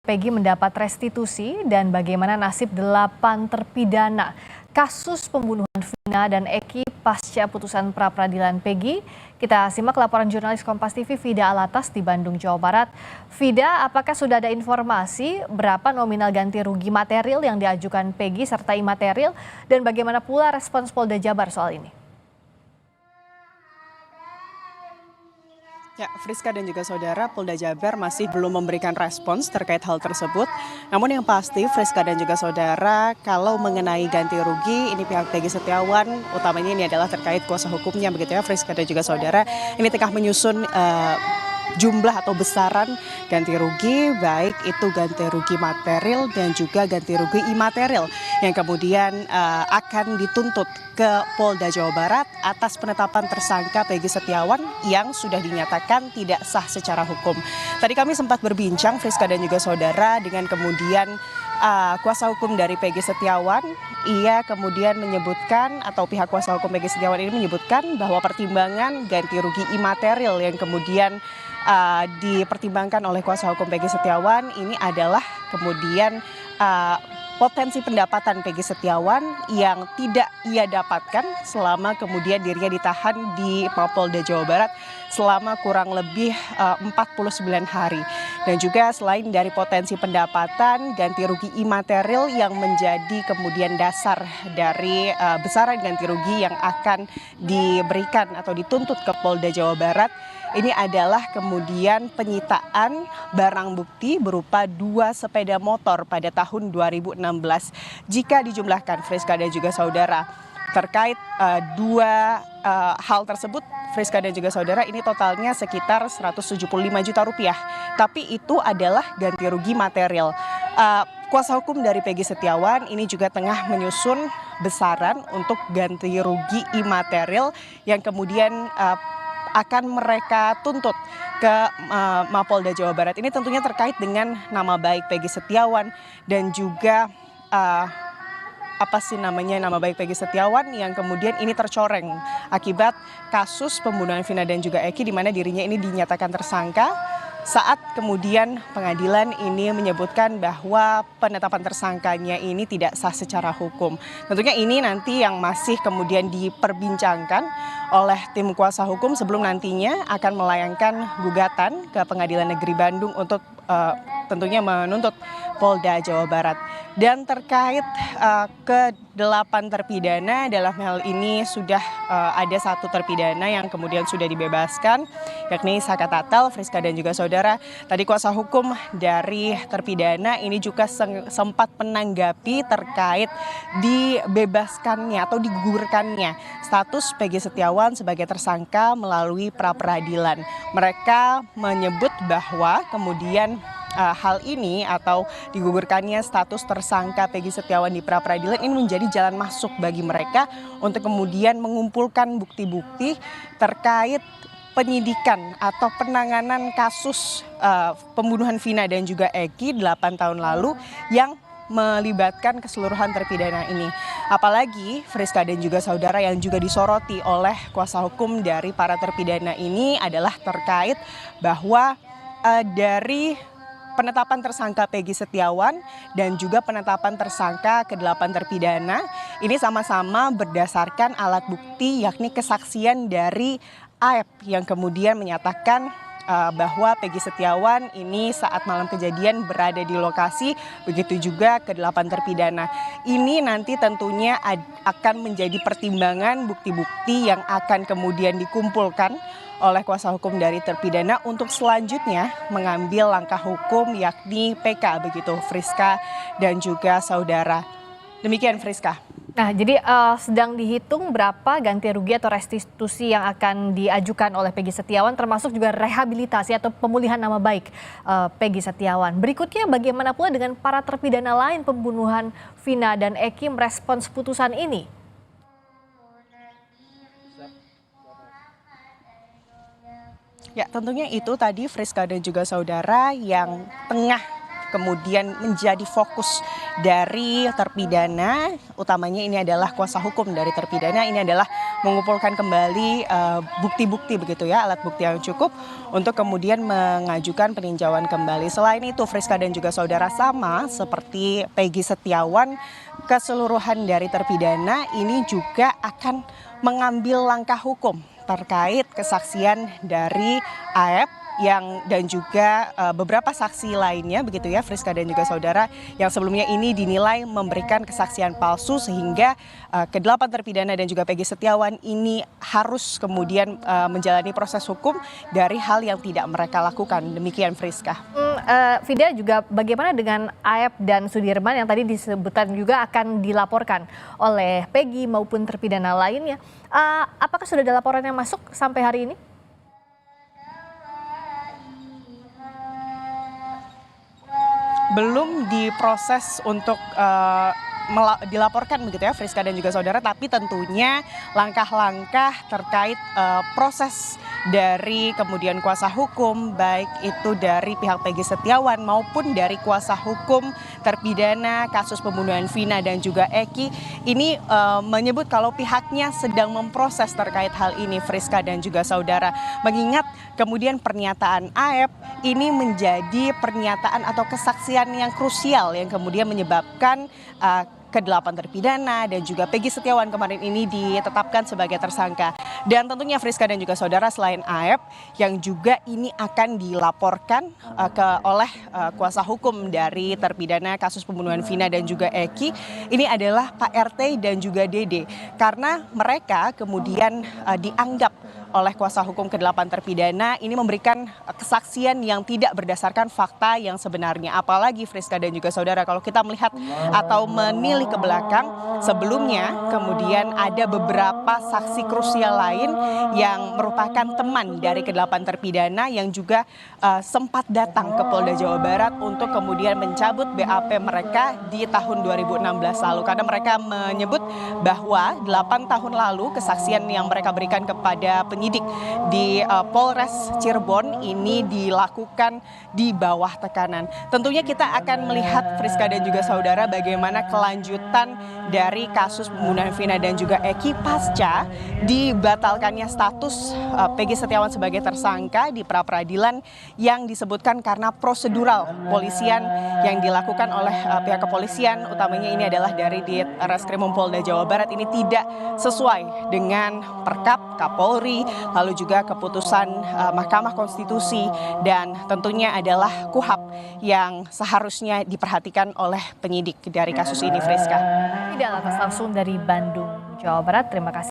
Peggy mendapat restitusi dan bagaimana nasib 8 terpidana kasus pembunuhan Vina dan Eki pasca putusan pra-peradilan Peggy. Kita simak laporan jurnalis Kompas TV Vida Alatas di Bandung, Jawa Barat. Vida, apakah sudah ada informasi berapa nominal ganti rugi material yang diajukan Peggy serta imaterial dan bagaimana pula respons Polda Jabar soal ini? Ya, Friska dan juga saudara, Polda Jabar masih belum memberikan respons terkait hal tersebut. Namun yang pasti, Friska dan juga saudara, kalau mengenai ganti rugi, ini pihak Peggy Setiawan, utamanya ini adalah terkait kuasa hukumnya, begitu ya, Friska dan juga saudara, ini tengah menyusun jumlah atau besaran ganti rugi, baik itu ganti rugi material dan juga ganti rugi imaterial yang kemudian akan dituntut ke Polda Jawa Barat atas penetapan tersangka Peggy Setiawan yang sudah dinyatakan tidak sah secara hukum. Tadi kami sempat berbincang, Friska dan juga saudara, dengan kemudian kuasa hukum dari Peggy Setiawan. Ia kemudian menyebutkan, atau pihak kuasa hukum Peggy Setiawan ini menyebutkan bahwa pertimbangan ganti rugi imaterial yang kemudian dipertimbangkan oleh kuasa hukum Peggy Setiawan ini adalah kemudian potensi pendapatan Peggy Setiawan yang tidak ia dapatkan selama kemudian dirinya ditahan di Mapolda Jawa Barat selama kurang lebih 49 hari. Dan juga selain dari potensi pendapatan, ganti rugi imaterial yang menjadi kemudian dasar dari besaran ganti rugi yang akan diberikan atau dituntut ke Polda Jawa Barat, ini adalah kemudian penyitaan barang bukti berupa 2 sepeda motor pada tahun 2016. Jika dijumlahkan, Friska dan juga saudara, terkait dua hal tersebut, Friska dan juga saudara, ini totalnya sekitar 175 juta rupiah. Tapi itu adalah ganti rugi material. Kuasa hukum dari Peggy Setiawan ini juga tengah menyusun besaran untuk ganti rugi imaterial yang kemudian akan mereka tuntut ke Mapolda Jawa Barat. Ini tentunya terkait dengan nama baik Peggy Setiawan dan juga nama baik Peggy Setiawan yang kemudian ini tercoreng akibat kasus pembunuhan Vina dan juga Eki, di mana dirinya ini dinyatakan tersangka saat kemudian pengadilan ini menyebutkan bahwa penetapan tersangkanya ini tidak sah secara hukum. Tentunya ini nanti yang masih kemudian diperbincangkan oleh tim kuasa hukum sebelum nantinya akan melayangkan gugatan ke Pengadilan Negeri Bandung untuk tentunya menuntut Polda Jawa Barat. Dan terkait ke-8 terpidana, dalam hal ini sudah ada 1 terpidana yang kemudian sudah dibebaskan, yakni Saka Tatal, Friska dan juga saudara. Tadi kuasa hukum dari terpidana ini juga sempat menanggapi terkait dibebaskannya atau digugurkannya status Peggy Setiawan sebagai tersangka melalui pra-peradilan. Mereka menyebut bahwa kemudian hal ini atau digugurkannya status tersangka Peggy Setiawan di pra-peradilan ini menjadi jalan masuk bagi mereka untuk kemudian mengumpulkan bukti-bukti terkait penyidikan atau penanganan kasus pembunuhan Vina dan juga Eki 8 tahun lalu yang melibatkan keseluruhan terpidana ini. Apalagi Friska dan juga saudara, yang juga disoroti oleh kuasa hukum dari para terpidana ini adalah terkait bahwa dari penetapan tersangka Peggy Setiawan dan juga penetapan tersangka ke-8 terpidana ini sama-sama berdasarkan alat bukti, yakni kesaksian dari Aep yang kemudian menyatakan bahwa Peggy Setiawan ini saat malam kejadian berada di lokasi, begitu juga ke-8 terpidana. Ini nanti tentunya akan menjadi pertimbangan bukti-bukti yang akan kemudian dikumpulkan oleh kuasa hukum dari terpidana untuk selanjutnya mengambil langkah hukum, yakni PK, begitu Friska dan juga saudara. Demikian, Friska. Nah, jadi sedang dihitung berapa ganti rugi atau restitusi yang akan diajukan oleh Peggy Setiawan, termasuk juga rehabilitasi atau pemulihan nama baik Peggy Setiawan. Berikutnya, bagaimana pula dengan para terpidana lain pembunuhan Vina dan Eki merespons putusan ini? Ya, tentunya itu tadi Friska dan juga saudara yang tengah kemudian menjadi fokus dari terpidana, utamanya ini adalah kuasa hukum dari terpidana, ini adalah mengumpulkan kembali bukti-bukti begitu ya, alat bukti yang cukup untuk kemudian mengajukan peninjauan kembali. Selain itu Friska dan juga saudara, sama seperti Peggy Setiawan, keseluruhan dari terpidana ini juga akan mengambil langkah hukum terkait kesaksian dari AF dan juga beberapa saksi lainnya begitu ya, Friska dan juga saudara, yang sebelumnya ini dinilai memberikan kesaksian palsu sehingga ke-8 terpidana dan juga Peggy Setiawan ini harus kemudian menjalani proses hukum dari hal yang tidak mereka lakukan. Demikian Friska. Vida, juga bagaimana dengan Aep dan Sudirman yang tadi disebutkan juga akan dilaporkan oleh Peggy maupun terpidana lainnya? Apakah sudah ada laporan yang masuk sampai hari ini? Belum diproses untuk dilaporkan begitu ya Friska dan juga saudara, tapi tentunya langkah-langkah terkait proses dari kemudian kuasa hukum, baik itu dari pihak Peggy Setiawan maupun dari kuasa hukum terpidana kasus pembunuhan Vina dan juga Eki, ini menyebut kalau pihaknya sedang memproses terkait hal ini Friska dan juga saudara. Mengingat kemudian pernyataan Aep ini menjadi pernyataan atau kesaksian yang krusial yang kemudian menyebabkan ke-8 terpidana dan juga Peggy Setiawan kemarin ini ditetapkan sebagai tersangka. Dan tentunya Friska dan juga saudara, selain Aep yang juga ini akan dilaporkan oleh kuasa hukum dari terpidana kasus pembunuhan Vina dan juga Eki, ini adalah Pak RT dan juga Dede, karena mereka kemudian dianggap oleh kuasa hukum ke-8 terpidana ini memberikan kesaksian yang tidak berdasarkan fakta yang sebenarnya. Apalagi Friska dan juga saudara, kalau kita melihat atau menilik ke belakang, sebelumnya kemudian ada beberapa saksi krusial lain yang merupakan teman dari ke-8 terpidana yang juga sempat datang ke Polda Jawa Barat untuk kemudian mencabut BAP mereka di tahun 2016 lalu. Karena mereka menyebut bahwa 8 tahun lalu kesaksian yang mereka berikan kepada penyidik di Polres Cirebon ini dilakukan di bawah tekanan. Tentunya kita akan melihat Friska dan juga saudara bagaimana kelanjutan dari kasus pembunuhan Vina dan juga Eki pasca dibatalkannya status Peggy Setiawan sebagai tersangka di pra-peradilan yang disebutkan karena prosedural polisian yang dilakukan oleh pihak kepolisian, utamanya ini adalah dari di Reskrimum Polda Jawa Barat, ini tidak sesuai dengan Perkap Kapolri, lalu juga keputusan Mahkamah Konstitusi, dan tentunya adalah KUHAP yang seharusnya diperhatikan oleh penyidik dari kasus ini Friska. Tidak, atas langsung dari Bandung, Jawa Barat. Terima kasih.